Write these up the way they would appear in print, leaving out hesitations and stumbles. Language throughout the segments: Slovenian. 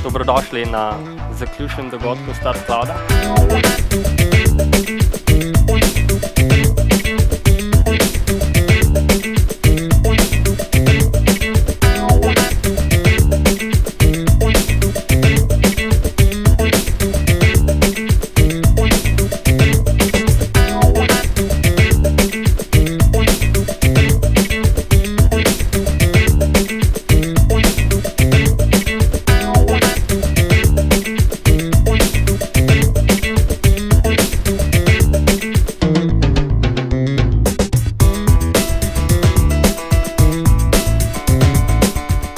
Dobrodošli na zaključnem dogodku Start Clouda.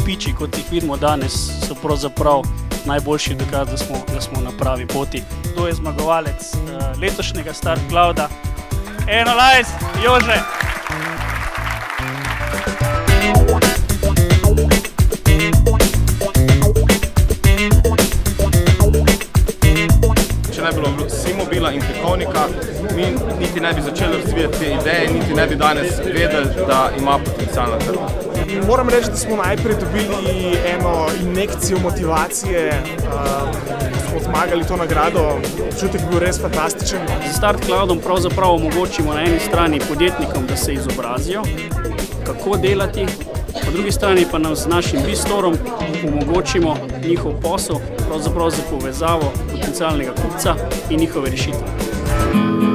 Piči, kot jih vidimo danes, so pravzaprav najboljši dokaz, da smo na pravi poti. Kdo je zmagovalec letošnjega Start Clouda? Enolajs, Jože! Če ne bi bilo Simobila in Pekovnika, mi niti ne bi začeli razvijati te ideje, niti ne bi danes vedeli, da ima potencial na trgu. Moram reči, da smo najprej dobili eno injekcijo motivacije, smo zmagali to nagrado, občutek je bil res fantastičen. Z Start Cloudom pravzaprav omogočimo na eni strani podjetnikom, da se izobrazijo, kako delati, po drugi strani pa nam z našim Bistorom omogočimo njihov posel, pravzaprav za povezavo potencialnega kupca in njihove rešitve.